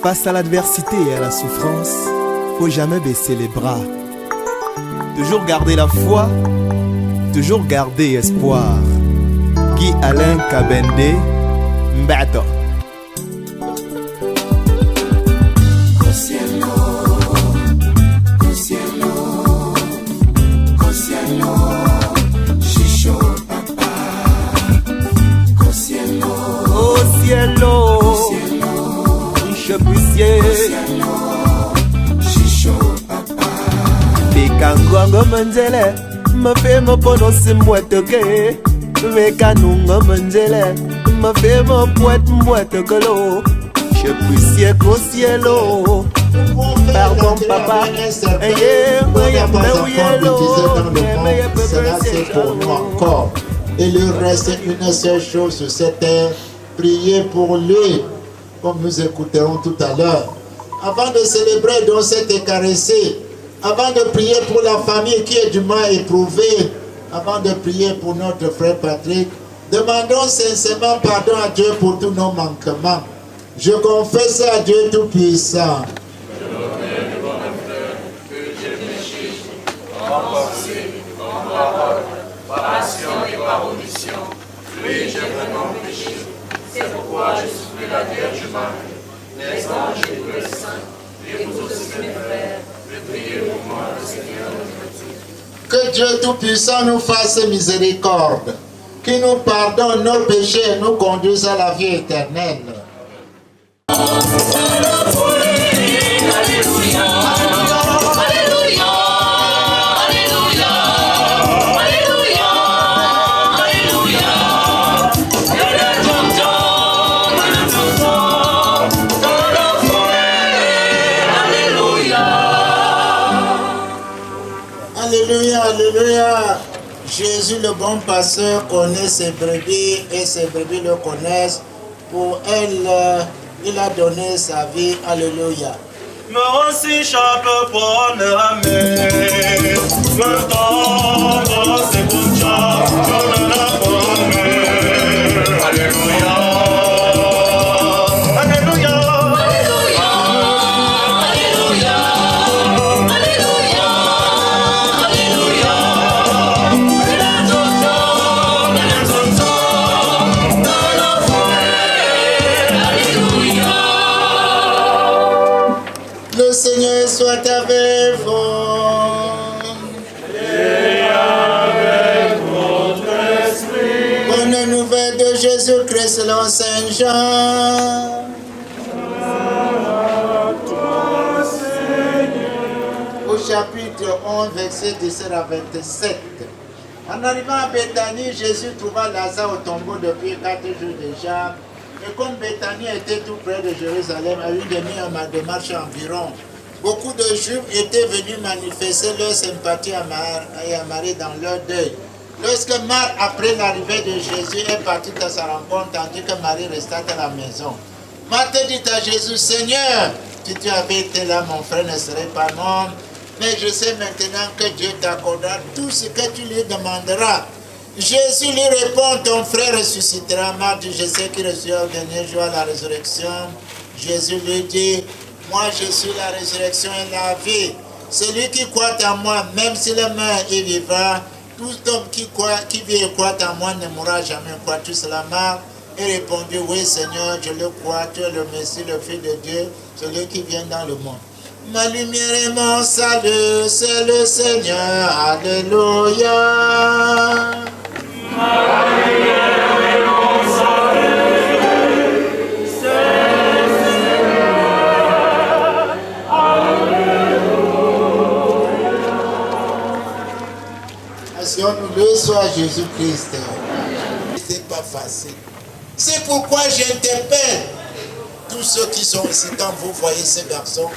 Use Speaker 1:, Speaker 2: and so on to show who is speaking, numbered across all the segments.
Speaker 1: Face à l'adversité et à la souffrance, faut jamais baisser les bras. Toujours garder la foi, toujours garder espoir. Guy Alain Kabende, Mbato. Kangwanga manjele, ma fe mo pono simwete ke. Vekanunga manjele, ma fe mo poète mouette kolo. Je puisse qu'au cielo. Pardon papa,
Speaker 2: c'est pour nous encore. Il lui reste une seule chose sur cette terre, prier pour lui, comme nous écouterons tout à l'heure. Avant de célébrer, donc cette caressée. Avant de prier pour la famille qui est durement éprouvée, avant de prier pour notre frère Patrick, demandons sincèrement pardon à Dieu pour tous nos manquements. Je confesse à Dieu Tout-Puissant.
Speaker 3: Je remets devant mon frère que j'ai péché, en pensée, en parole, par action et par omission. Oui, j'ai vraiment péché. C'est pourquoi je supplie la Vierge Marie, les anges et tous les saints, et vous aussi mes frères, de prier pour moi, le Seigneur notre Dieu.
Speaker 2: Que Dieu Tout-Puissant nous fasse miséricorde, qu'il nous pardonne nos péchés et nous conduise à la vie éternelle. Alléluia, alléluia. Jésus le bon pasteur connaît ses brebis et ses brebis le connaissent. Pour elles, il a donné sa vie. Alléluia.
Speaker 4: Me aussi chape pour ne ramer. Me tombe, c'est pour ça, je ne la promets. Alléluia.
Speaker 2: Le Seigneur soit avec vous.
Speaker 4: Et avec votre esprit.
Speaker 2: Bonne nouvelle de Jésus-Christ selon Saint Jean. Au chapitre 11, verset 17 à 27. En arrivant à Béthanie, Jésus trouva Lazare au tombeau depuis 4 jours déjà. Et comme Béthanie était tout près de Jérusalem, à une demi-heure de marche environ, beaucoup de Juifs étaient venus manifester leur sympathie à Marie dans leur deuil. Lorsque Marthe, après l'arrivée de Jésus, est partie à sa rencontre, tandis que Marie restait à la maison. Marthe dit à Jésus, Seigneur, si tu avais été là, mon frère ne serait pas mort. Mais je sais maintenant que Dieu t'accordera tout ce que tu lui demanderas. Jésus lui répond, ton frère ressuscitera. Marthe dit, je sais qu'il ressuscitera au dernier jour à la résurrection. Jésus lui dit, moi je suis la résurrection et la vie. Celui qui croit en moi, même s'il meurt, il vivra. Tout homme qui vit et croit en moi ne mourra jamais. Crois-tu cela, Marthe? Il répondit, oui Seigneur, je le crois, tu es le Messie, le Fils de Dieu, celui qui vient dans le monde. Ma lumière et mon salut, c'est le Seigneur. Alléluia.
Speaker 4: Ma lumière et mon salut, c'est le Seigneur. Alléluia.
Speaker 2: Asseyons-nous, loué soit Jésus-Christ. C'est pas facile. C'est pourquoi j'interpelle tous ceux qui sont ici. Quand vous voyez ce garçon,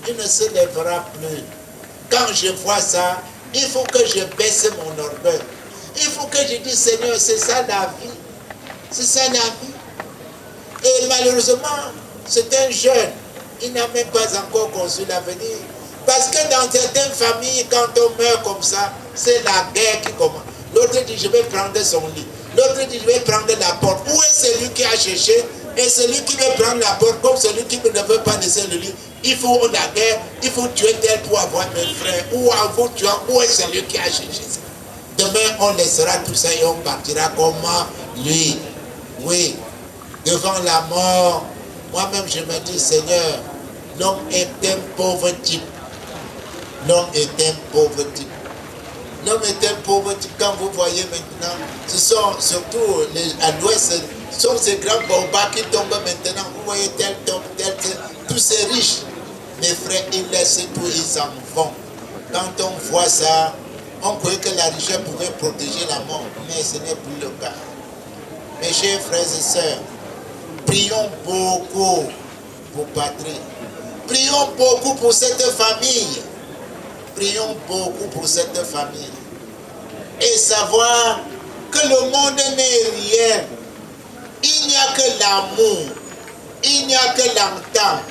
Speaker 2: il ne se lèvera plus. Quand je vois ça, il faut que je baisse mon orgueil. Il faut que je dise, Seigneur, c'est ça la vie. C'est ça la vie. Et malheureusement, c'est un jeune. Il n'a même pas encore conçu l'avenir. Parce que dans certaines familles, quand on meurt comme ça, c'est la guerre qui commence. L'autre dit, je vais prendre son lit. L'autre dit, je vais prendre la porte. Où est celui qui a cherché Et celui qui veut prendre la porte, comme celui qui ne veut pas laisser le lit, il faut la guerre, il faut tuer tel pour avoir mes frères. Ou avant tuant, où est celui qui a cherché ça? Demain, on laissera tout ça et on partira comme lui. Oui, devant la mort, moi-même je me dis, Seigneur, l'homme est un pauvre type. L'homme est un pauvre type. L'homme est un pauvre type. Quand vous voyez maintenant, ce sont surtout à l'ouest, ce sont ces grands baobabs qui tombent maintenant. Vous voyez tel tombe, tel, tous ces riches. Mes frères, ils laissent tout, ils s'en vont. Quand on voit ça, on croyait que la richesse pouvait protéger la mort, mais ce n'est plus le cas. Mes chers frères et sœurs, prions beaucoup pour Patrick. Prions beaucoup pour cette famille. Prions beaucoup pour cette famille. Et savoir que le monde n'est rien. Il n'y a que l'amour. Il n'y a que l'entente.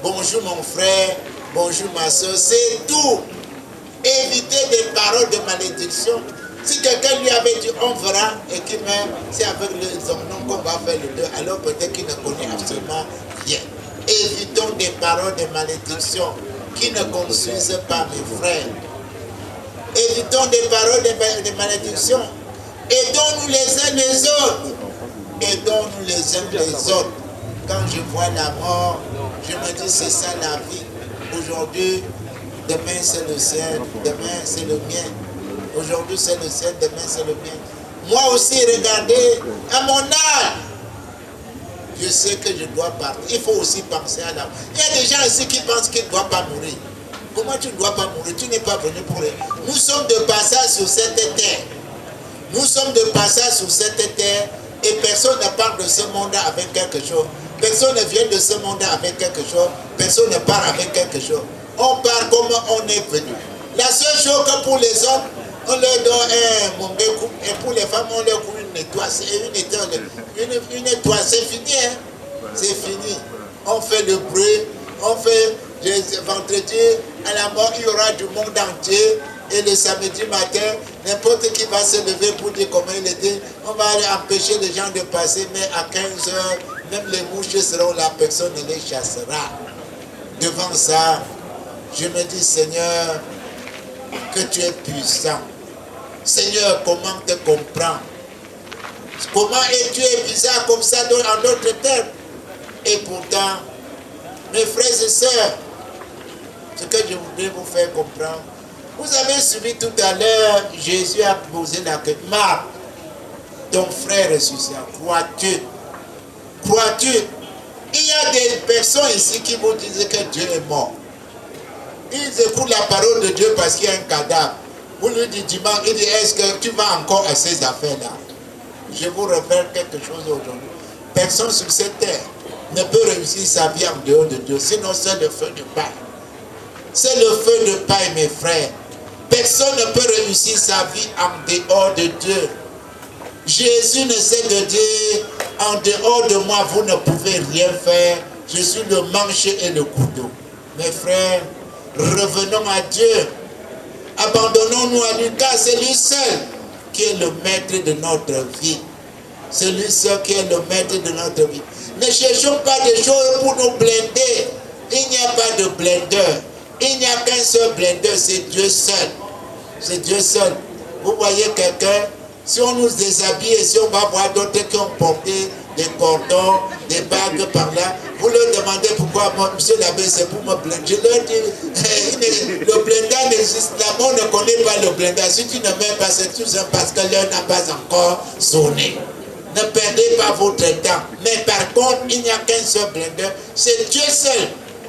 Speaker 2: Bonjour mon frère, bonjour ma soeur, c'est tout. Évitez des paroles de malédiction. Si quelqu'un lui avait dit on verra et qu'il meurt, c'est avec son nom qu'on va faire le deux, alors peut-être qu'il ne connaît absolument rien. Évitons des paroles de malédiction qui ne construisent pas mes frères. Évitons des paroles de malédiction. Aidons-nous les uns les autres. Aidons-nous les uns les autres. Quand je vois la mort, je me dis c'est ça la vie. Aujourd'hui, demain c'est le ciel, demain c'est le mien. Aujourd'hui c'est le ciel, demain c'est le mien. Moi aussi, regardez, à mon âge, je sais que je dois partir. Il faut aussi penser à la mort. Il y a des gens ici qui pensent qu'ils ne doivent pas mourir. Comment tu ne dois pas mourir? Tu n'es pas venu pour eux. Nous sommes de passage sur cette terre. Nous sommes de passage sur cette terre et personne ne part de ce monde avec quelque chose. Personne ne vient de ce monde avec quelque chose. Personne ne part avec quelque chose. On part comme on est venu. La seule chose que pour les hommes, on leur donne un mongékou et pour les femmes, on leur coupe une étoile. Une étoile, c'est fini. Hein? C'est fini. On fait le bruit, on fait vendredi, à la mort, il y aura du monde entier. Et le samedi matin, n'importe qui va se lever pour dire comment il était. On va empêcher les gens de passer, mais à 15 heures, même les mouches seront là, personne ne les chassera. Devant ça, je me dis, Seigneur, que tu es puissant. Seigneur, comment te comprendre? Comment es-tu bizarre comme ça en d'autres termes? Et pourtant, mes frères et sœurs, ce que je voudrais vous faire comprendre, vous avez suivi tout à l'heure, Jésus a posé la question. Marc, ton frère ressuscité, crois-tu? Crois-tu? Il y a des personnes ici qui vous disent que Dieu est mort. Ils écoutent la parole de Dieu parce qu'il y a un cadavre. Vous lui dites dimanche, il dit, est-ce que tu vas encore à ces affaires-là? Je vous révèle quelque chose aujourd'hui. Personne sur cette terre ne peut réussir sa vie en dehors de Dieu. Sinon, c'est le feu de paille. C'est le feu de paille, mes frères. Personne ne peut réussir sa vie en dehors de Dieu. Jésus ne sait de dire, en dehors de moi, vous ne pouvez rien faire. Je suis le manche et le couteau. Mes frères, revenons à Dieu. Abandonnons-nous à lui, car c'est lui seul qui est le maître de notre vie. C'est lui seul qui est le maître de notre vie. Ne cherchons pas des choses pour nous blinder. Il n'y a pas de blender. Il n'y a qu'un seul blender, c'est Dieu seul. C'est Dieu seul. Vous voyez quelqu'un, si on nous déshabille et si on va voir d'autres qui ont porté des cordons, des bagues par là, vous leur demandez pourquoi, moi, monsieur l'abbé, c'est pour me blender. Je leur dis, le blendage n'existe pas, on ne connaît pas le blendage. Si tu ne m'aimes pas, c'est tout ça parce que l'heure n'a pas encore sonné. Ne perdez pas votre temps. Mais par contre, il n'y a qu'un seul blender, c'est Dieu seul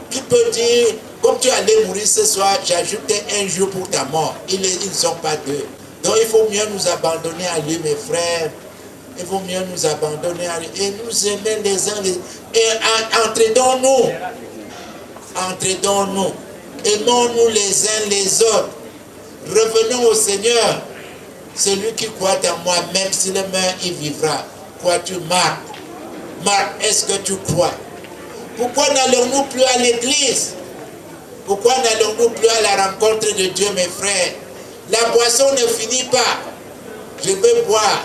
Speaker 2: qui peut dire, comme tu allais mourir ce soir, j'ajoute un jour pour ta mort. Ils ne sont pas deux. Donc il faut mieux nous abandonner à lui, mes frères. Il faut mieux nous abandonner à lui. Et nous aimer les uns les autres. Et entraidons-nous. Entraidons-nous. Aimons-nous les uns les autres. Revenons au Seigneur. Celui qui croit en moi, même s'il meurt, il vivra. Crois-tu, Marc? Marc, est-ce que tu crois? Pourquoi n'allons-nous plus à l'église? Pourquoi n'allons-nous plus à la rencontre de Dieu, mes frères? La boisson ne finit pas. Je veux boire.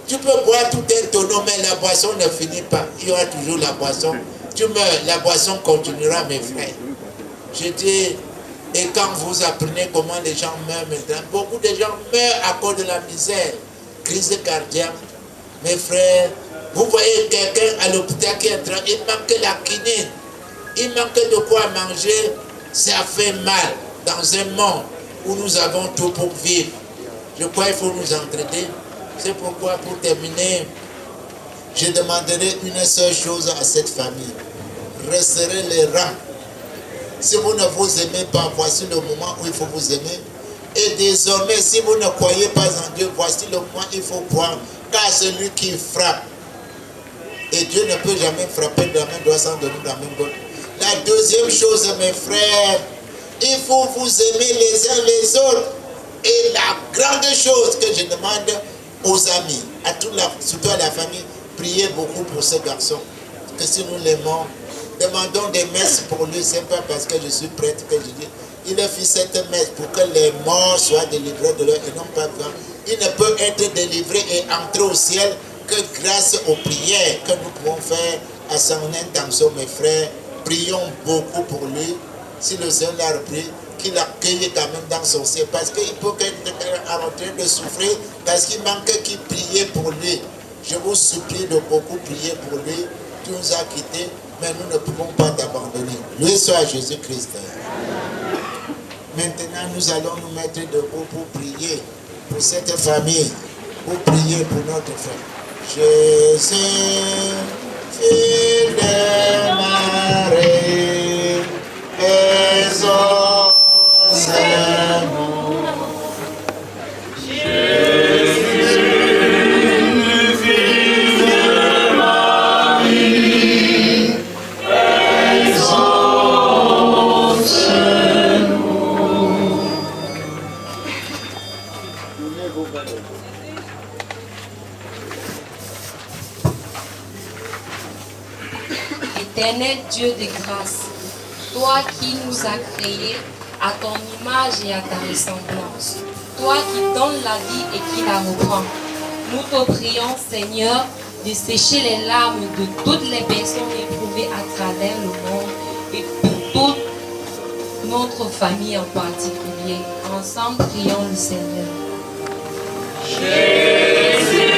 Speaker 2: Tu peux boire tout un tonneau, mais la boisson ne finit pas. Il y aura toujours la boisson. Tu meurs, la boisson continuera, mes frères. Je dis, et quand vous apprenez comment les gens meurent maintenant, beaucoup de gens meurent à cause de la misère, crise cardiaque. Mes frères, vous voyez quelqu'un à l'hôpital qui est en train, il manque la quinine, il manque de quoi manger, ça fait mal dans un monde où nous avons tout pour vivre. Je crois qu'il faut nous entraider. C'est pourquoi, pour terminer, je demanderai une seule chose à cette famille. Resserrez les rangs. Si vous ne vous aimez pas, voici le moment où il faut vous aimer. Et désormais, si vous ne croyez pas en Dieu, voici le moment où il faut croire. Car celui qui frappe, et Dieu ne peut jamais frapper de la main droite sans donner de la main gauche. La deuxième chose, mes frères, il faut vous aimer les uns les autres. Et la grande chose que je demande aux amis, surtout à la famille, priez beaucoup pour ce garçon. Que si nous l'aimons, demandons des messes pour lui. Ce n'est pas parce que je suis prêtre que je dis. Il a fait cette messe pour que les morts soient délivrés de leur et non pas vivants. Il ne peut être délivré et entrer au ciel que grâce aux prières que nous pouvons faire à son intention, mes frères. Prions beaucoup pour lui. Si le Seigneur l'a repris, qu'il accueille quand même dans son ciel. Parce qu'il peut être en train de souffrir, parce qu'il manque qu'il prie pour lui. Je vous supplie de beaucoup prier pour lui. Tu nous as quittés, mais nous ne pouvons pas t'abandonner. Loué soit Jésus-Christ. Maintenant, nous allons nous mettre debout pour prier pour cette famille, pour prier pour notre frère. Jésus, fils de Marie, exauce-nous.
Speaker 5: Éternel Dieu de grâce, toi qui nous as créés à ton image et à ta ressemblance, toi qui donnes la vie et qui la reprends, nous te prions, Seigneur, de sécher les larmes de toutes les personnes éprouvées à travers le monde et pour toute notre famille en particulier. Ensemble, prions le Seigneur. Jésus.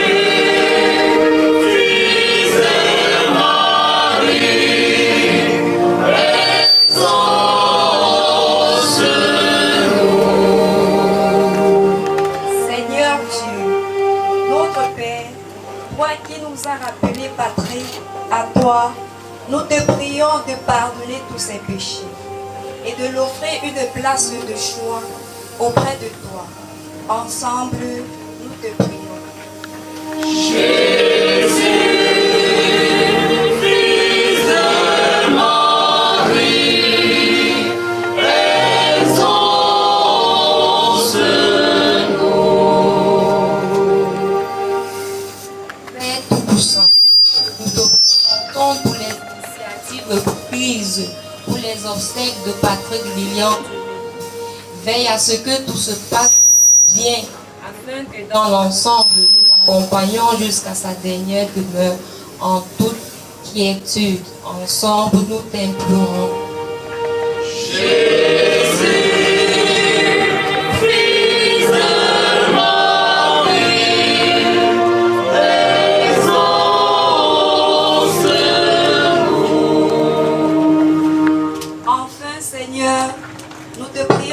Speaker 6: Rappelé, Patrie, à toi, nous te prions de pardonner tous ces péchés et de l'offrir une place de choix auprès de toi. Ensemble, nous te prions. Jésus, fils de Marie,
Speaker 5: pour les obsèques de Patrick Lilian. Veille à ce que tout se passe bien, afin que dans l'ensemble, nous l'accompagnions jusqu'à sa dernière demeure en toute quiétude. Ensemble, nous t'implorons.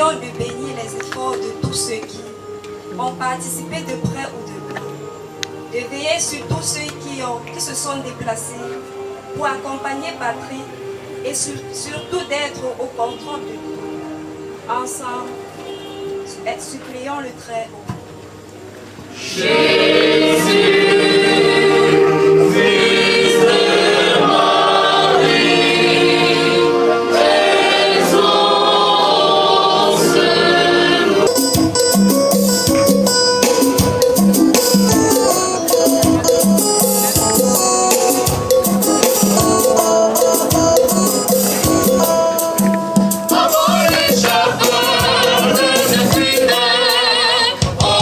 Speaker 6: De bénir les efforts de tous ceux qui ont participé de près ou de loin, de veiller sur tous ceux qui se sont déplacés pour accompagner Patrick et surtout d'être au contrôle de tout. Ensemble, supplions le très haut. Jésus.
Speaker 3: Oh,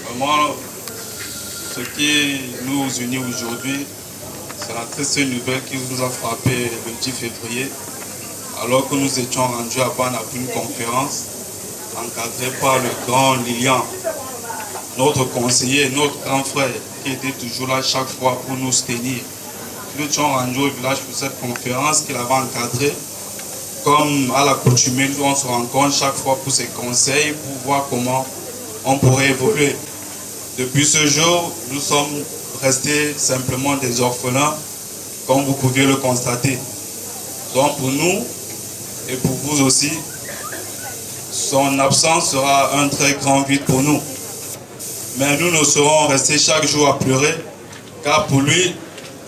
Speaker 7: Vraiment, ce qui nous unit aujourd'hui, c'est la triste nouvelle qui nous a frappé le 10 février, alors que nous étions rendus à Bana pour une conférence encadrée par le grand Lilian, notre conseiller, notre grand frère, qui était toujours là chaque fois pour nous soutenir. Nous étions rendus au village pour cette conférence qu'il avait encadrée. Comme à l'accoutumée, on se rencontre chaque fois pour ses conseils, pour voir comment on pourrait évoluer. Depuis ce jour, nous sommes restés simplement des orphelins, comme vous pouviez le constater. Donc pour nous, et pour vous aussi, son absence sera un très grand vide pour nous. Mais nous ne serons restés chaque jour à pleurer, car pour lui,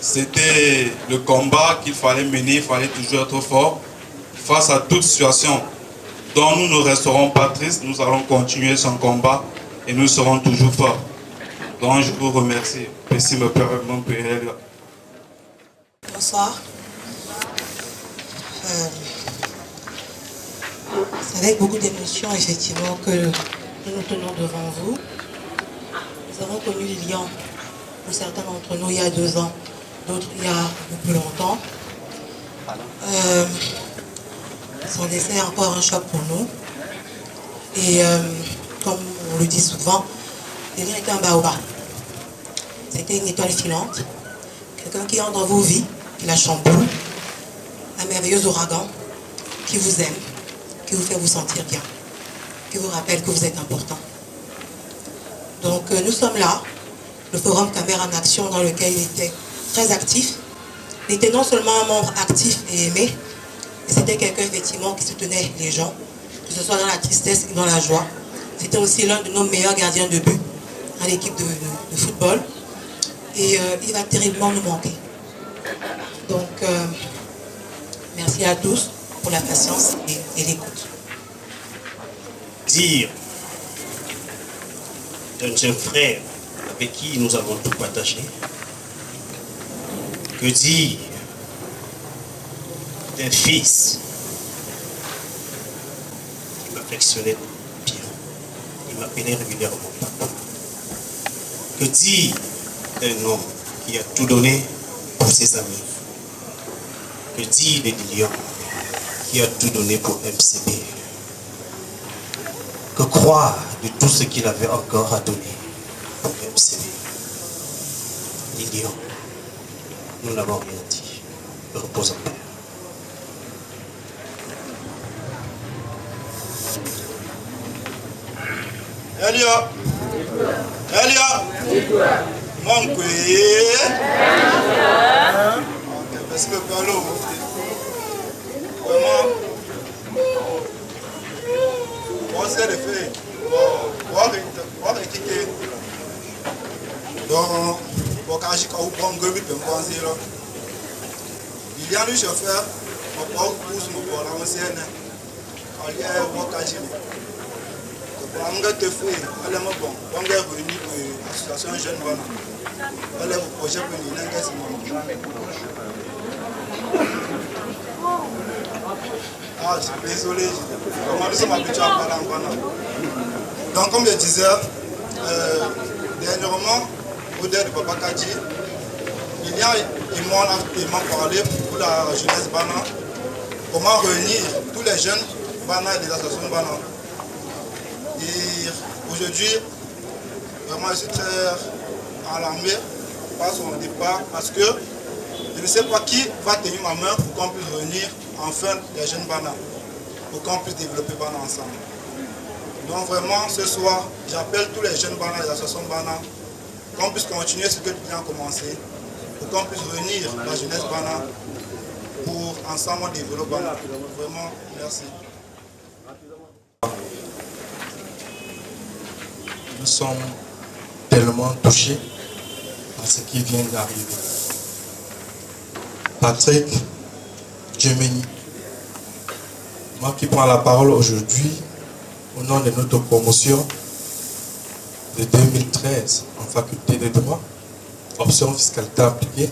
Speaker 7: c'était le combat qu'il fallait mener, il fallait toujours être fort face à toute situation. Donc nous ne resterons pas tristes, nous allons continuer son combat et nous serons toujours forts. Donc je vous remercie. Merci me permettre mon père.
Speaker 8: Bonsoir. C'est avec beaucoup d'émotion effectivement que nous nous tenons devant vous. Nous avons connu Lilian, pour certains d'entre nous, il y a 2 ans, d'autres il y a beaucoup plus longtemps. Son décès est encore un choc pour nous. Et comme on le dit souvent, Lilian était un baobab. C'était une étoile filante, quelqu'un qui entre dans vos vies, qui la chamboule, un merveilleux ouragan qui vous aime, qui vous fait vous sentir bien, qui vous rappelle que vous êtes important. Donc nous sommes là, le Forum Khmer en Action, dans lequel il était très actif. Il était non seulement un membre actif et aimé, mais c'était quelqu'un effectivement qui soutenait les gens, que ce soit dans la tristesse et dans la joie. C'était aussi l'un de nos meilleurs gardiens de but à l'équipe de football. Et il va terriblement nous manquer. Donc, merci à tous pour la patience et l'écoute.
Speaker 9: Dire d'un jeune frère avec qui nous avons tout partagé, que dire d'un fils qui m'affectionnait bien, il m'appelait régulièrement papa, que dire d'un homme qui a tout donné pour ses amis, que dire de Lilian qui a tout donné pour MCB, que croire de tout ce qu'il avait encore à donner pour MCB. Lilian, nous n'avons rien dit. Repose en paix.
Speaker 7: Elia, mon cuir. Parce que par l'eau, vraiment, on s'est fait. On va quitter. Donc, quand je suis au Gombi, je pense que il y a un chauffeur, on va pousser mon bord à l'ancienne. Il y a un wokajimi. On va te faire, elle est bon. On va venir pour l'association Jeune Bana. Elle est au projet pour nous. Ah, je suis désolé. Nous sommes habitués à parler en Bana. Donc, comme je disais, dernièrement, au début de Papa Kadji, ils m'ont parlé pour la jeunesse Bana, comment réunir tous les jeunes Bana et les associations Bana. Et aujourd'hui, vraiment, je suis très alarmé par son départ parce que je ne sais pas qui va tenir ma main pour qu'on puisse réunir enfin les jeunes Bana, pour qu'on puisse développer Bana ensemble. Donc vraiment, ce soir, j'appelle tous les jeunes Bana, les associations Bana, qu'on puisse continuer ce que nous avons commencé, pour qu'on puisse réunir la jeunesse Bana, pour ensemble développer Bana. Vraiment, merci.
Speaker 10: Nous sommes tellement touchés par ce qui vient d'arriver. Patrick Djemeni, moi qui prends la parole aujourd'hui au nom de notre promotion de 2013 en faculté de droit, option fiscalité appliquée,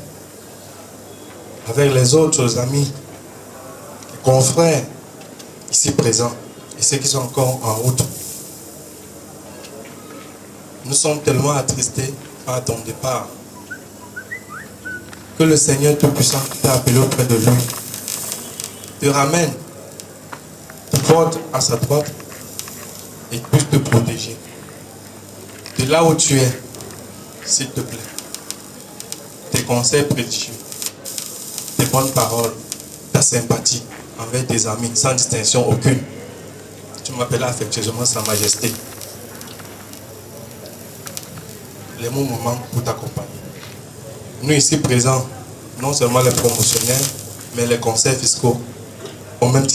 Speaker 10: avec les autres amis, les confrères ici présents et ceux qui sont encore en route. nous sommes tellement attristés par ton départ que le Seigneur Tout-Puissant qui t'a appelé auprès de lui te ramène, te porte à sa droite et puisse te protéger. De là où tu es, s'il te plaît, tes conseils précieux, tes bonnes paroles, ta sympathie envers tes amis, sans distinction aucune. Tu m'appelles affectueusement Sa Majesté. Les mots me manquent pour t'accompagner. Nous ici présents, non seulement les promotionnaires, mais les conseils fiscaux, au même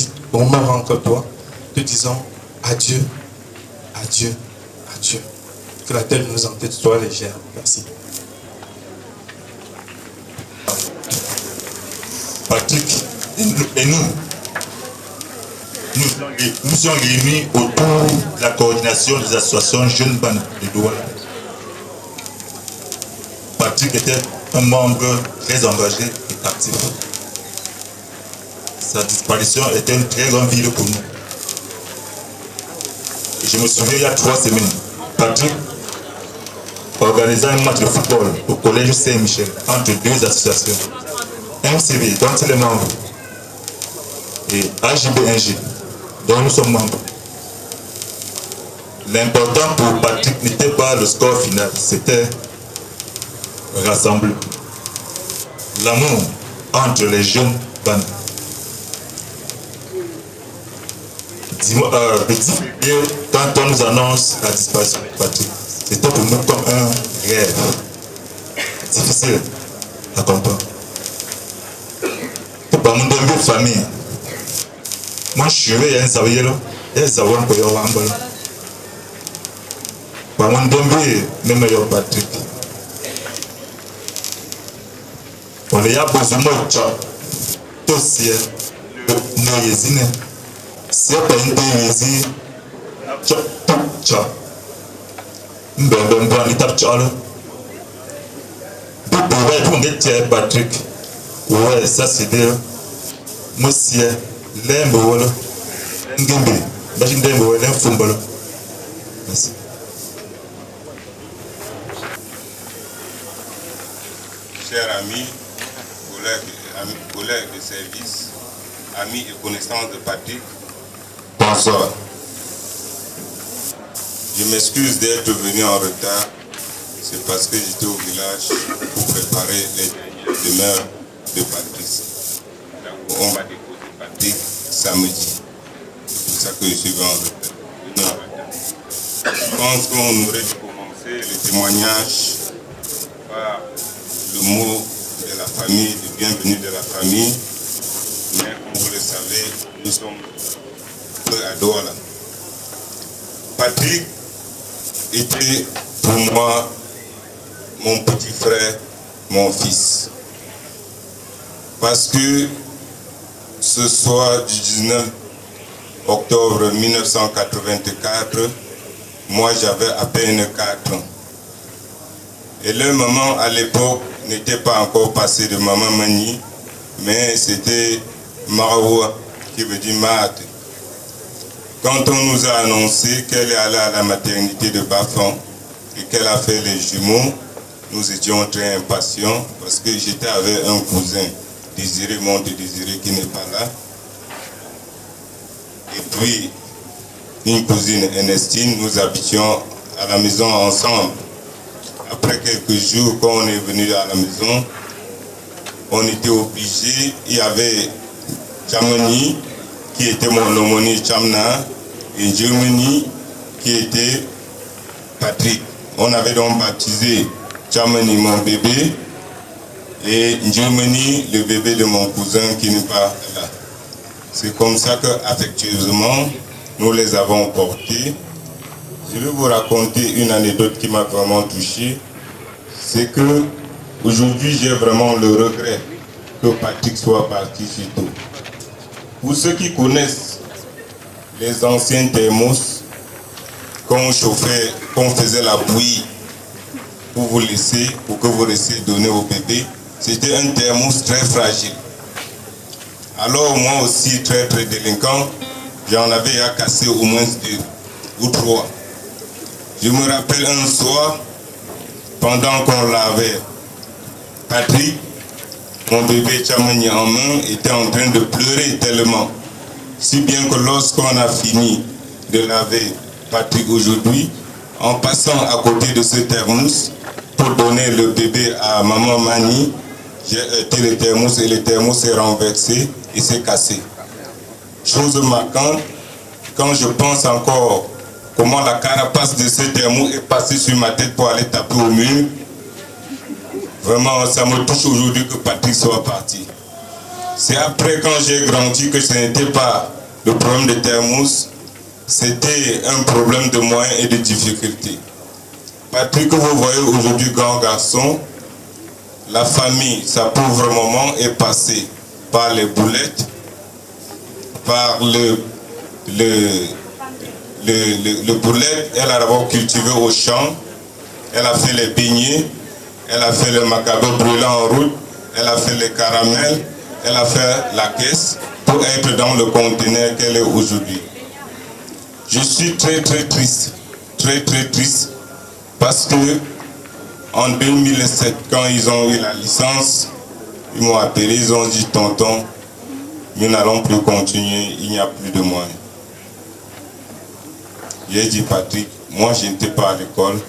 Speaker 10: rang que toi, te disons adieu, adieu, adieu. Que la terre nous entête soit légère. Merci.
Speaker 11: Patrick et nous sommes réunis autour de la coordination des associations Jeunes Ban de Douala. Patrick était un membre très engagé et actif. Sa disparition était une très grande vide pour nous. Et je me souviens, il y a 3 semaines, Patrick organisait un match de football au collège Saint-Michel entre 2 associations. MCV, dont c'est les membres, et AJB1G, dont nous sommes membres. L'important pour Patrick n'était pas le score final, c'était rassembler. L'amour entre les jeunes bandes. Le 10 février, quand on nous annonce la disparition de Patrick, c'était pour nous comme un rêve difficile à comprendre. Pour mon famille, moi je suis arrivé à un savouillero, et un savouillero pour y avoir un ballon. Pour mon même meilleur Patrick. On y a besoin de ça. Tout c'est le yézine. C'est pas une yézine. Tcha. M'ben l'étape tcha là. Pour get Patrick. Ouais, ça c'est bien. Moi si l'embo wala. Ngimbi. Bajim dembo wala fumbalo. Merci.
Speaker 12: Chers amis, collègues de service, amis et connaissances de Patrick, bonsoir. Je m'excuse d'être venu en retard, c'est parce que j'étais au village pour préparer les demeures de Patrice. Donc, on va déposer Patrick samedi. C'est pour ça que je suis venu en retard. Je pense qu'on aurait dû commencer le témoignage par le mot de la famille, de bienvenue de la famille, mais comme vous le savez, nous sommes peu à Douala. Patrick était pour moi mon petit frère, mon fils. Parce que ce soir du 19 octobre 1984, moi j'avais à peine 4 ans. Et leur maman à l'époque n'était pas encore passée de maman Mani, mais c'était Marawa, qui veut dire Maat. Quand on nous a annoncé qu'elle est allée à la maternité de Bafan et qu'elle a fait les jumeaux, nous étions très impatients parce que j'étais avec un cousin, Désiré Monte Désiré, qui n'est pas là. Et puis, une cousine Ernestine, nous habitions à la maison ensemble. Après quelques jours, quand on est venu à la maison, on était obligé. Il y avait Chamani, qui était mon aumônier Chamna, et Germany, qui était Patrick. On avait donc baptisé Chamani, mon bébé, et Germany, le bébé de mon cousin qui n'est pas là. C'est comme ça qu'affectueusement, nous les avons portés. Je vais vous raconter une anecdote qui m'a vraiment touché. C'est que aujourd'hui, j'ai vraiment le regret que Patrick soit parti si tôt. Pour ceux qui connaissent les anciens thermos, qu'on chauffait, qu'on faisait la bouillie pour vous laisser, pour que vous laissiez donner au bébé, c'était un thermos très fragile. Alors moi aussi, très délinquant, j'en avais à casser au moins 2 ou 3. Je me rappelle un soir, pendant qu'on lavait, Patrick, mon bébé Tchamani en main, était en train de pleurer tellement. Si bien que lorsqu'on a fini de laver Patrick aujourd'hui, en passant à côté de ce thermos pour donner le bébé à maman Mani, j'ai heurté le thermos et le thermos s'est renversé et s'est cassé. Chose marquante, quand je pense encore comment la carapace de ce thermos est passée sur ma tête pour aller taper au mur, vraiment ça me touche aujourd'hui que Patrick soit parti. C'est après quand j'ai grandi que ce n'était pas le problème de thermos, c'était un problème de moyens et de difficultés. Patrick, que vous voyez aujourd'hui grand garçon, la famille, sa pauvre maman est passée par les boulettes, par le boulet, elle a d'abord cultivé au champ, elle a fait les beignets, elle a fait le macabé brûlant en route, elle a fait les caramels, elle a fait la caisse pour être dans le conteneur qu'elle est aujourd'hui. Je suis très triste, très triste, parce que en 2007, quand ils ont eu la licence, ils m'ont appelé, ils ont dit tonton, nous n'allons plus continuer, il n'y a plus de moyens. J'ai dit Patrick, moi je n'étais pas à l'école,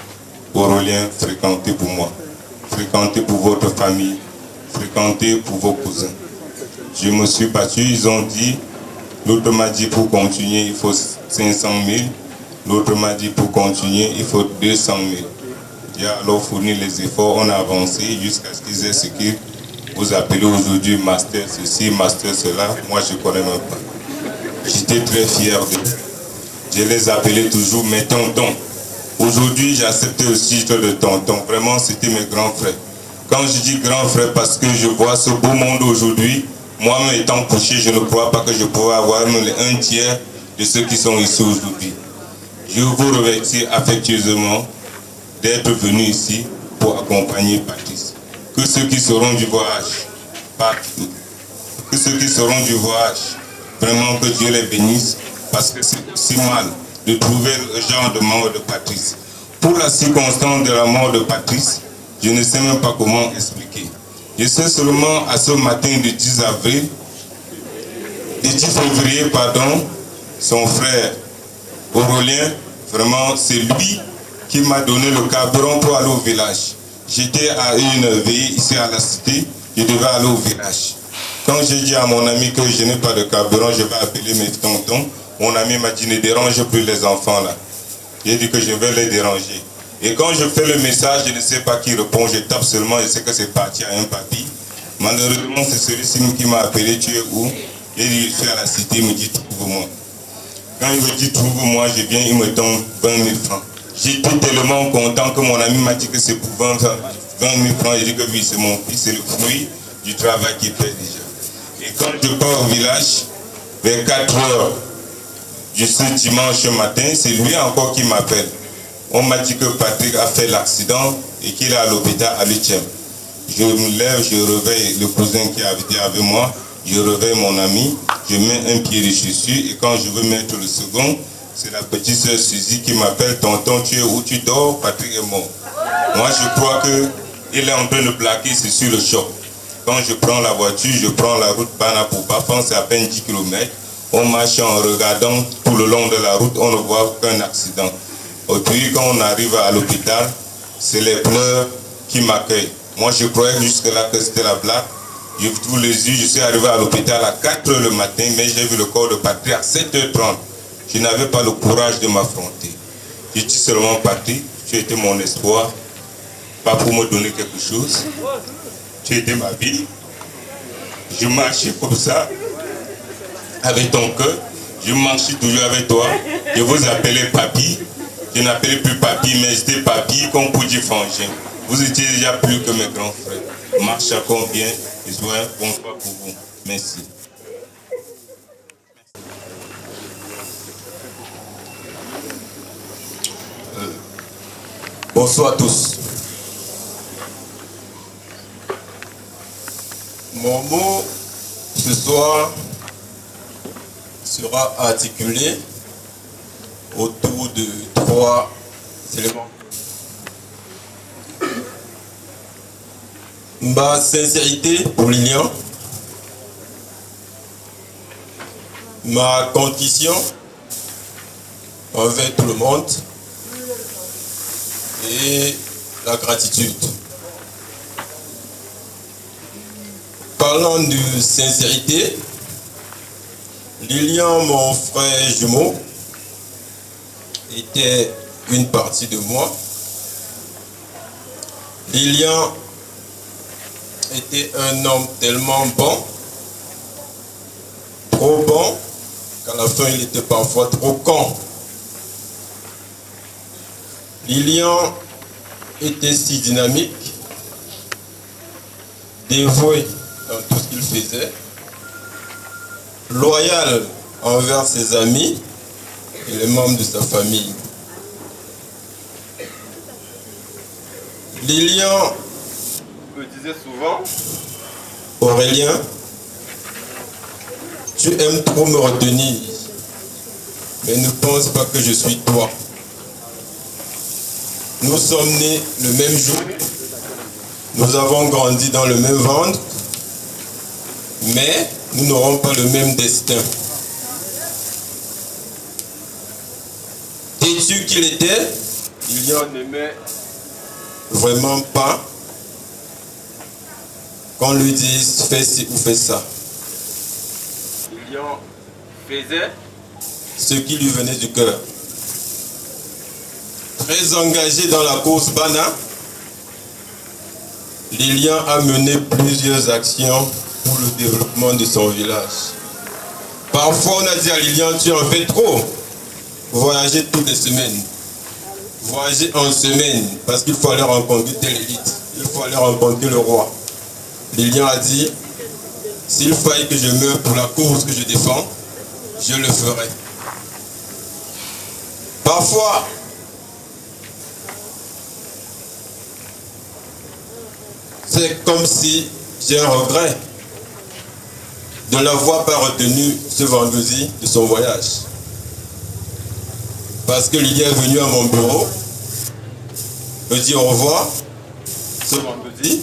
Speaker 12: Aurélien, fréquentez pour moi, fréquentez pour votre famille, fréquentez pour vos cousins. Je me suis battu, ils ont dit, l'autre m'a dit pour continuer il faut 500 000, l'autre m'a dit pour continuer il faut 200 000. J'ai alors fourni les efforts, on a avancé jusqu'à ce qu'ils aient ce que vous appelez aujourd'hui master ceci, master cela, moi je ne connais même pas. J'étais très fier d'eux. Je les appelais toujours mes tontons. Aujourd'hui, j'accepte le titre de tonton. Vraiment, c'était mes grands frères. Quand je dis grands frères, parce que je vois ce beau monde aujourd'hui, moi-même étant couché, je ne crois pas que je pourrais avoir même un tiers de ceux qui sont ici aujourd'hui. Je vous remercie affectueusement d'être venus ici pour accompagner Patrice. Que ceux qui seront du voyage, vraiment que Dieu les bénisse, parce que c'est si mal de trouver le genre de mort de Patrice. Pour la circonstance de la mort de Patrice, je ne sais même pas comment expliquer. Je sais seulement à ce matin du 10 février, son frère Aurélien, vraiment c'est lui qui m'a donné le carburant pour aller au village. J'étais à une veillée ici à la cité, je devais aller au village. Quand j'ai dit à mon ami que je n'ai pas de carburant, je vais appeler mes tontons. Mon ami m'a dit ne dérange plus les enfants là. J'ai dit que je vais les déranger. Et quand je fais le message, je ne sais pas qui répond, je tape seulement, je sais que c'est parti à un papy. Malheureusement, c'est celui-ci qui m'a appelé, tu es où? J'ai dit, je suis à la cité, il me dit, trouve-moi. Quand il me dit, trouve-moi, je viens, il me donne 20 000 francs. J'étais tellement content que mon ami m'a dit que c'est pour 20 000 francs. J'ai dit que oui, c'est mon fils, c'est le fruit du travail qu'il fait déjà. Et quand je pars au village, vers 4 heures, je suis dimanche matin, c'est lui encore qui m'appelle. On m'a dit que Patrick a fait l'accident et qu'il est à l'hôpital à l'Utième. Je me lève, je réveille le cousin qui était avec moi, je réveille mon ami, je mets un pied dessus et quand je veux mettre le second, c'est la petite soeur Suzy qui m'appelle, tonton, tu es où, tu dors, Patrick est mort. Moi je crois qu'il est en train de plaquer, c'est sur le choc. Quand je prends la voiture, je prends la route Bana pour Bafan, c'est à peine 10 km. On marche en regardant tout le long de la route, on ne voit qu'un accident. Et puis quand on arrive à l'hôpital, c'est les pleurs qui m'accueillent. Moi je croyais jusque-là que c'était la blague. J'ai tous les yeux, je suis arrivé à l'hôpital à 4 h le matin, mais j'ai vu le corps de Patrick à 7 h 30. Je n'avais pas le courage de m'affronter. Je dis seulement Patrick, tu étais mon espoir, pas pour me donner quelque chose. Tu étais ma vie. Je marchais comme ça, avec ton cœur. Je marchais toujours avec toi. Je vous appelais papy. Je n'appelais plus papy, mais j'étais papy comme pour dire frangin. Vous étiez déjà plus que mes grands frères. Marche à combien et soyez bonsoir pour vous. Merci.
Speaker 13: Bonsoir à tous. Mon mot ce soir sera articulé autour de 3 C'est le bon. Ma sincérité pour Lilian, ma condition envers tout le monde et la gratitude. Parlant de sincérité, Lilian, mon frère jumeau, était une partie de moi. Lilian était un homme tellement bon, trop bon, qu'à la fin il était parfois trop con. Lilian était si dynamique, dévoué dans tout ce qu'il faisait, loyal envers ses amis et les membres de sa famille. Lilian me disait souvent, Aurélien, tu aimes trop me retenir, mais ne pense pas que je suis toi. Nous sommes nés le même jour, nous avons grandi dans le même ventre, mais nous n'aurons pas le même destin. Têtu qu'il était, Lilian n'aimait vraiment pas qu'on lui dise fais ci ou fais ça. Lilian faisait ce qui lui venait du cœur. Très engagé dans la course Bana, Lilian a mené plusieurs actions pour le développement de son village. Parfois on a dit à Lilian, tu en fais trop. Voyager toutes les semaines. Voyager en semaine, parce qu'il faut aller rencontrer telle élite. Il faut aller rencontrer le roi. Lilian a dit, s'il faille que je meure pour la cause que je défends, je le ferai. Parfois, c'est comme si j'ai un regret de ne l'avoir pas retenu ce vendredi de son voyage. Parce que Lilian est venu à mon bureau me dire au revoir ce vendredi.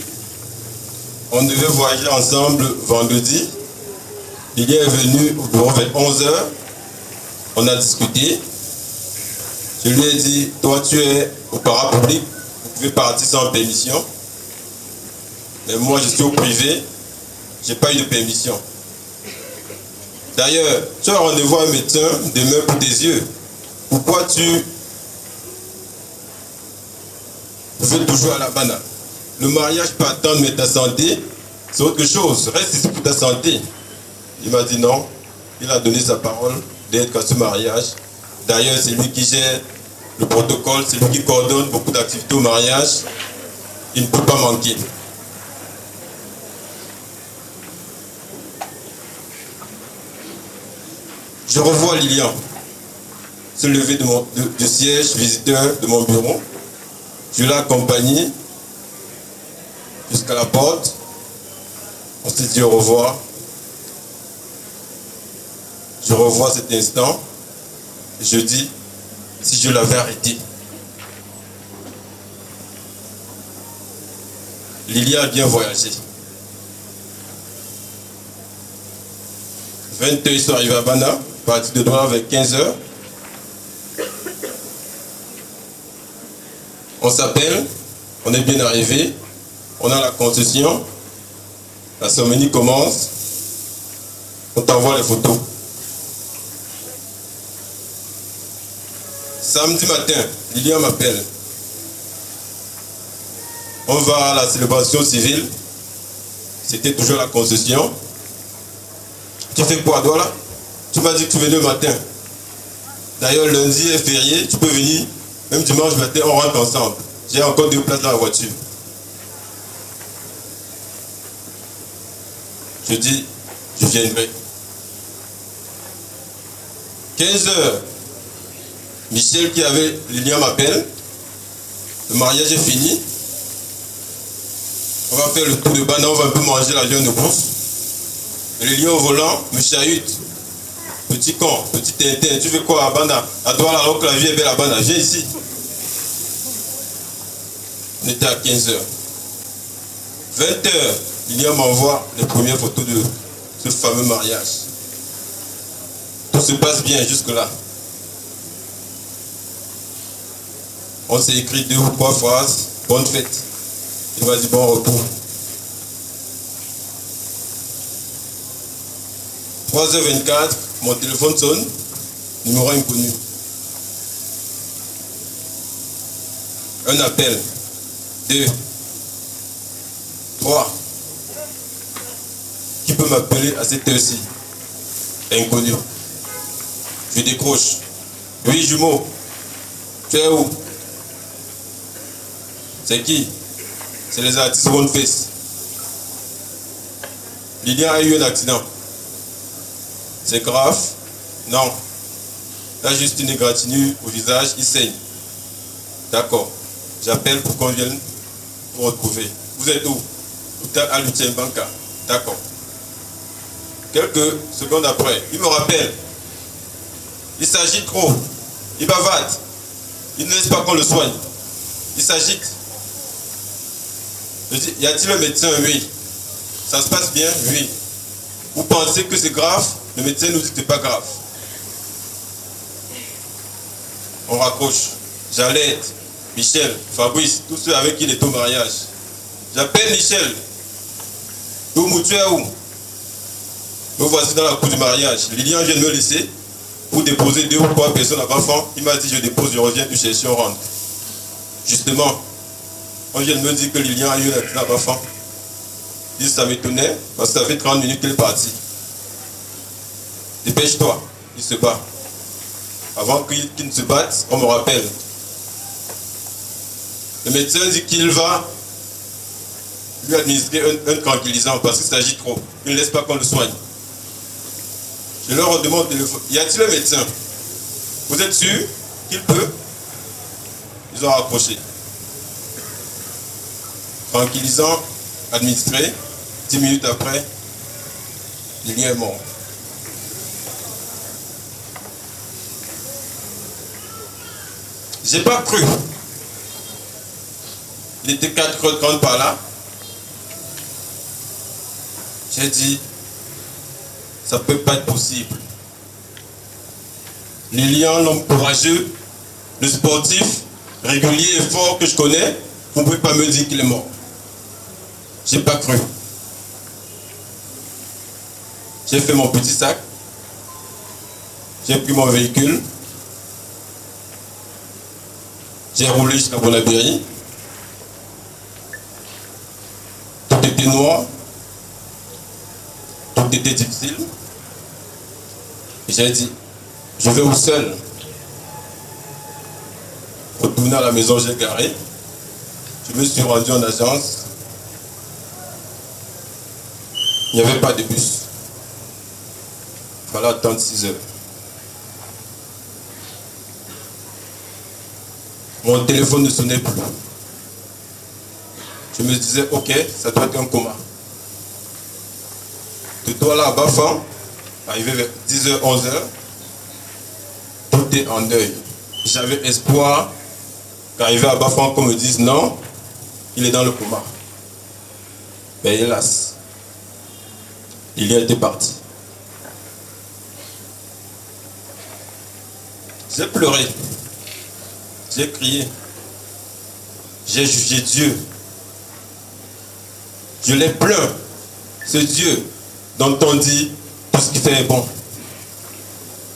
Speaker 13: On devait voyager ensemble vendredi. Lilian est venu au bureau vers 11h. On a discuté. Je lui ai dit, toi tu es au parapublic, vous pouvez partir sans permission. Mais moi je suis au privé, je n'ai pas eu de permission. D'ailleurs, tu as rendez-vous à un médecin demain pour tes yeux. Pourquoi tu fais toujours à la banane? Le mariage peut attendre, mais ta santé, c'est autre chose. Reste ici pour ta santé. Il m'a dit non. Il a donné sa parole d'être à ce mariage. D'ailleurs, c'est lui qui gère le protocole, c'est lui qui coordonne beaucoup d'activités au mariage. Il ne peut pas manquer. Je revois Lilian se lever du siège visiteur de mon bureau. Je l'ai accompagné jusqu'à la porte. On s'est dit au revoir. Je revois cet instant. Je dis, si je l'avais arrêté. Lilian a bien voyagé. 20h, ils sont arrivés à Bana, parti de Douala avec 15h. On s'appelle, on est bien arrivé, on a la concession, la cérémonie commence, on t'envoie les photos. Samedi matin, Lilian m'appelle. On va à la célébration civile, c'était toujours la concession. Tu fais quoi à Douala? Tu m'as dit que tu venais le matin. D'ailleurs, lundi est férié, tu peux venir. Même dimanche matin, on rentre ensemble. J'ai encore 2 places dans la voiture. Je dis, je viendrai. 15h, Michel qui avait Lilian m'appelle. Le mariage est fini. On va faire le tour de Bana, on va un peu manger la viande de bourse. Et Lilian au volant me chahute. Petit con, petit tintin, tu fais quoi à Bana? À Douala alors que la vie est belle à Bana, viens ici. On était à 15h. 20h, Lilian m'envoie les premières photos de ce fameux mariage. Tout se passe bien jusque-là. On s'est écrit 2 ou 3 phrases. Bonne fête. Il m'a dit bon repos. 3h24, mon téléphone sonne. Numéro inconnu. Un appel. 2. 3. Qui peut m'appeler à cette heure-ci? Inconnu. Je décroche. Oui, jumeau. Tu es où? C'est qui? C'est les artistes One Face. Lilian a eu un accident. C'est grave? Non. Il a juste une égratignure au visage, il saigne. D'accord. J'appelle pour qu'on vienne vous retrouver. Vous êtes où? À Lutien-Banca. D'accord. Quelques secondes après, il me rappelle. Il s'agite trop. Il bavarde. Il ne laisse pas qu'on le soigne. Il s'agite. Je dis, y a-t-il un médecin? Oui. Ça se passe bien? Oui. Vous pensez que c'est grave? Le médecin nous dit que c'est pas grave. On raccroche. J'allaide. Michel, Fabrice, tous ceux avec qui il est au mariage. J'appelle Michel. Où tu es où? Me voici dans la cour du mariage. Lilian vient de me laisser pour déposer 2 ou 3 personnes à Bafan. Il m'a dit je dépose, je reviens, tu cherches, on rentre. Justement, on vient de me dire que Lilian a eu un accident à Bafan. Il dit ça m'étonnait parce que ça fait 30 minutes qu'il est parti. Dépêche-toi, il se bat. Avant qu'il ne se batte, on me rappelle. Le médecin dit qu'il va lui administrer un tranquillisant parce qu'il s'agit trop. Il ne laisse pas qu'on le soigne. Je leur redemande au téléphone. Y a-t-il un médecin? Vous êtes sûr qu'il peut? Ils ont raccroché. Tranquillisant administré. 10 minutes après, Lilian est mort. J'ai pas cru. Il était 4h30 par là. J'ai dit, ça peut pas être possible. Lilian, l'homme courageux, le sportif, régulier et fort que je connais, vous ne pouvez pas me dire qu'il est mort. J'ai pas cru. J'ai fait mon petit sac. J'ai pris mon véhicule. J'ai roulé jusqu'à Bonabéry. Tout était noir. Tout était difficile. J'ai dit, je vais où seul? Retourner à la maison, j'ai garé. Je me suis rendu en agence. Il n'y avait pas de bus. Il fallait attendre 6 heures. Mon téléphone ne sonnait plus. Je me disais, ok, ça doit être un coma. De Douala à Bafan, arrivé vers 10h, 11h, tout est en deuil. J'avais espoir qu'arrivé à Bafan, qu'on me dise non, il est dans le coma. Mais hélas, il y a été parti. J'ai pleuré. J'ai crié. J'ai jugé Dieu. Je l'ai plaint. Ce Dieu dont on dit tout ce qu'il fait est bon.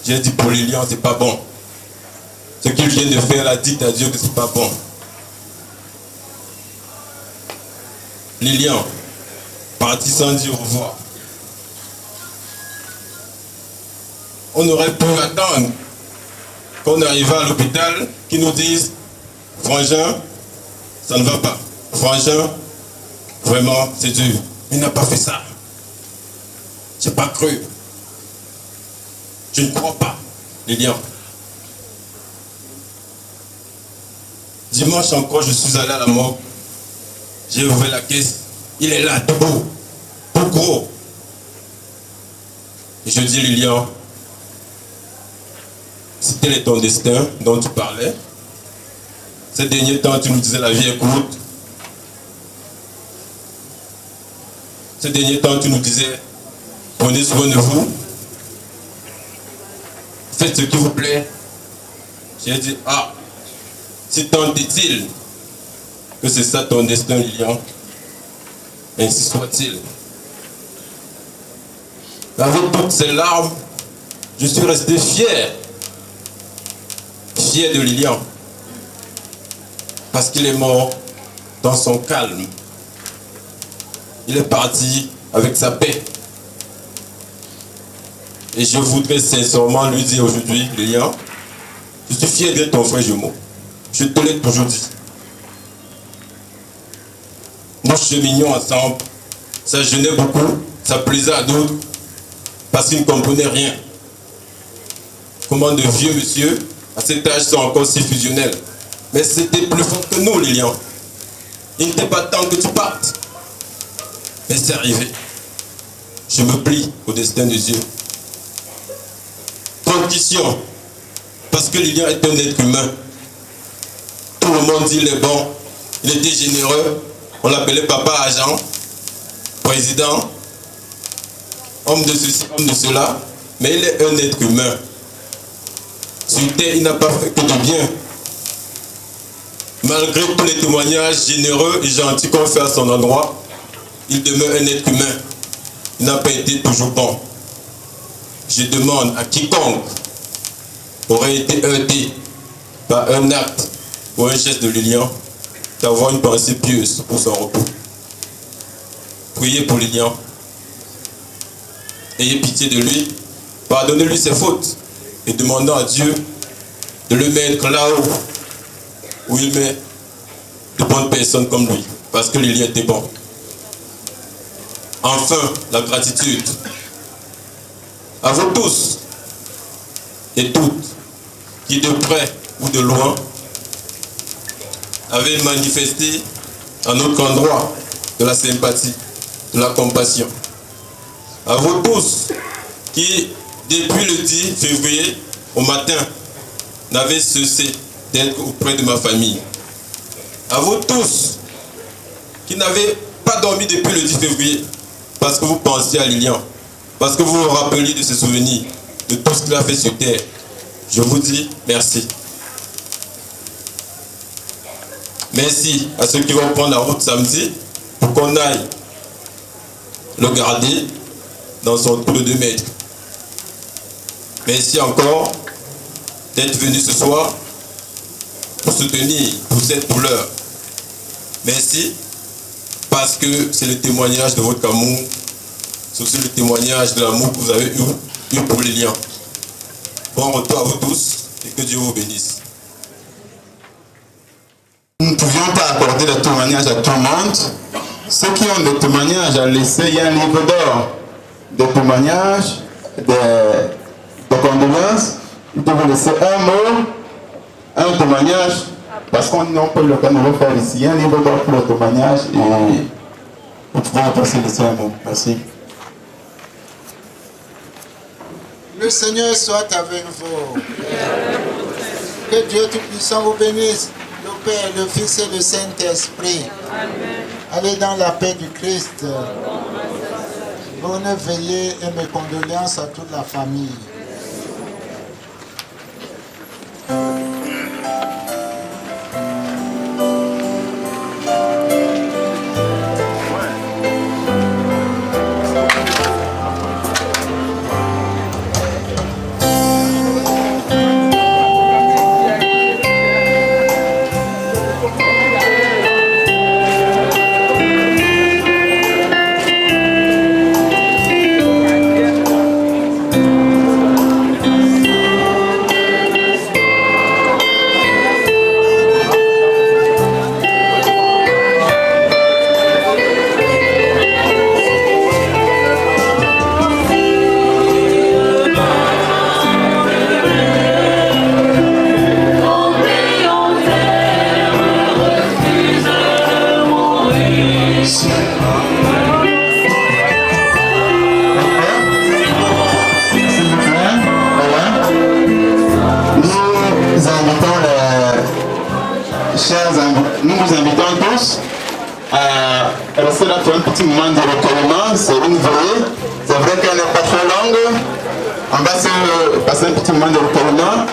Speaker 13: J'ai dit pour Lilian, c'est pas bon. Ce qu'il vient de faire, a dit à Dieu que c'est pas bon. Lilian, parti sans dire au revoir. On aurait pu attendre qu'on arrive à l'hôpital, qu'ils nous disent, Frangin, ça ne va pas. Frangin, vraiment, c'est dur. Il n'a pas fait ça. J'ai pas cru. Je ne crois pas, Lilian. Dimanche encore, je suis allé à la morgue. J'ai ouvert la caisse. Il est là, tout beau, tout gros. Et je dis, Lilian, si tel est ton destin dont tu parlais, ces derniers temps, tu nous disais la vie est courte, Ces derniers temps, tu nous disais, prenez soin de vous, faites ce qui vous plaît. J'ai dit, ah, si tant est-il que c'est ça ton destin, Lilian, ainsi soit-il. Avec toutes ces larmes, je suis resté fier de Lilian, parce qu'il est mort dans son calme. Il est parti avec sa paix. Et je voudrais sincèrement lui dire aujourd'hui, Lilian, je suis fier d'être ton frère jumeau. Je te l'ai toujours dit. Nous cheminions ensemble. Ça gênait beaucoup, ça plaisait à d'autres, parce qu'ils ne comprenaient rien. Comment de vieux monsieur, à cet âge, sont encore si fusionnels. Mais c'était plus fort que nous, Lilian. Il n'était pas temps que tu partes. Mais c'est arrivé. Je me plie au destin de Dieu. Condition. Parce que Lilian est un être humain. Tout le monde dit il est bon. Il était généreux. On l'appelait papa agent, président, homme de ceci, homme de cela. Mais il est un être humain. Sur terre, il n'a pas fait que de bien. Malgré tous les témoignages généreux et gentils qu'on fait à son endroit, il demeure un être humain. Il n'a pas été toujours bon. Je demande à quiconque aurait été heurté par un acte ou un geste de Lilian d'avoir une pensée pieuse pour son repos. Priez pour Lilian. Ayez pitié de lui. Pardonnez-lui ses fautes. Et demandons à Dieu de le mettre là-haut où il met de bonnes personnes comme lui. Parce que Lilian était bon. Enfin, la gratitude. À vous tous et toutes qui de près ou de loin avez manifesté à notre endroit de la sympathie, de la compassion. À vous tous qui, depuis le 10 février au matin, n'avez cessé d'être auprès de ma famille. À vous tous qui n'avez pas dormi depuis le 10 février parce que vous pensiez à Lilian, parce que vous vous rappeliez de ses souvenirs, de tout ce qu'il a fait sur terre. Je vous dis merci. Merci à ceux qui vont prendre la route samedi pour qu'on aille le garder dans son trou de 2 mètres. Merci encore d'être venu ce soir pour soutenir pour cette douleur. Merci parce que c'est le témoignage de votre amour, c'est aussi le témoignage de l'amour que vous avez eu pour Lilian. Bon retour à vous tous et que Dieu vous bénisse.
Speaker 2: Nous ne pouvions pas accorder le témoignage à tout le monde. Ceux qui ont des témoignages à laisser, il y a un livre d'or. Des témoignages, des condoléances. Ils peuvent laisser un mot, un témoignage, parce qu'on n'a pas le temps de le faire ici. Il y a un livre d'or pour le témoignage et vous pouvez passer laisser un mot. Merci. Le Seigneur soit avec vous. Que Dieu Tout-Puissant vous bénisse. Le Père, le Fils et le Saint-Esprit. Allez dans la paix du Christ. Bonne veillée et mes condoléances à toute la famille. Nous vous invitons tous à rester là pour un petit moment de recueillement. C'est une veillée. C'est vrai qu'elle n'est pas trop longue. On va se passer un petit moment de recueillement.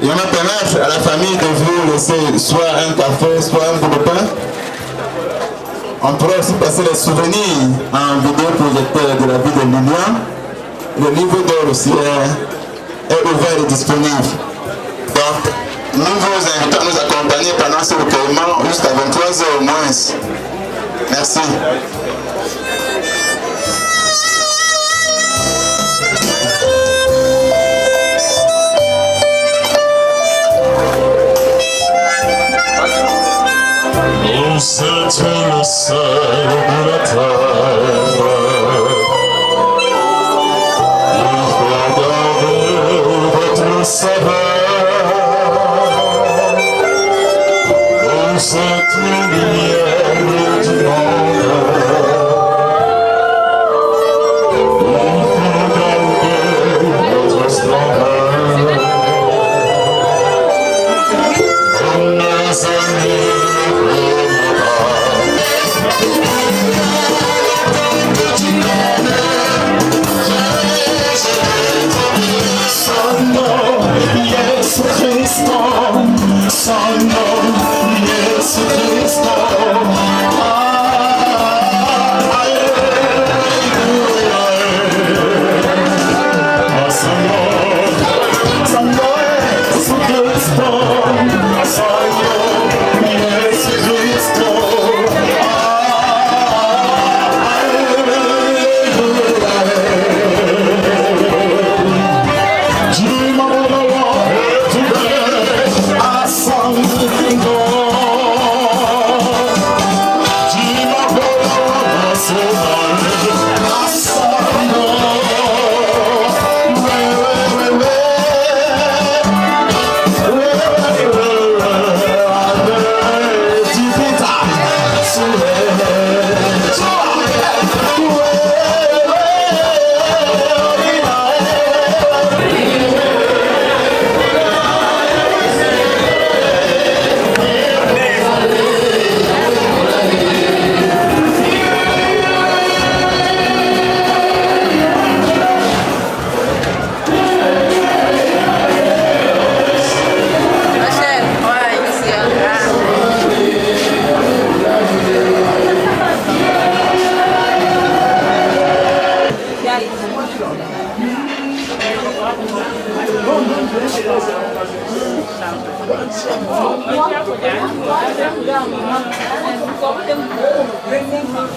Speaker 2: Et on va permettre à la famille de vous laisser soit un café, soit un bout de pain. On pourrait aussi passer les souvenirs en vidéoprojecteur de la vie de Lilian. Le livre d'or aussi est ouvert et disponible. Donc, nous vous invitons à nous accompagner pendant ce recueillement jusqu'à 23h au moins. Merci.
Speaker 14: C'est le seul de la terre. Il faut garder votre saveur. Cette lumière du monde, il faut garder votre splendeur. Mes amis,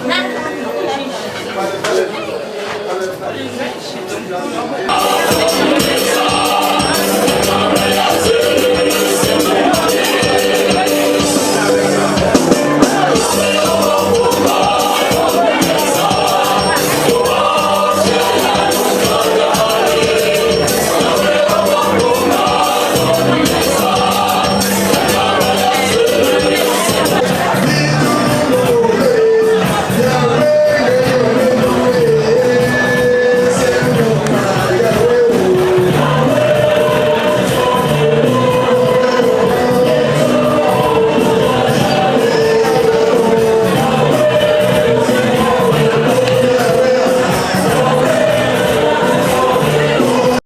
Speaker 3: Nah.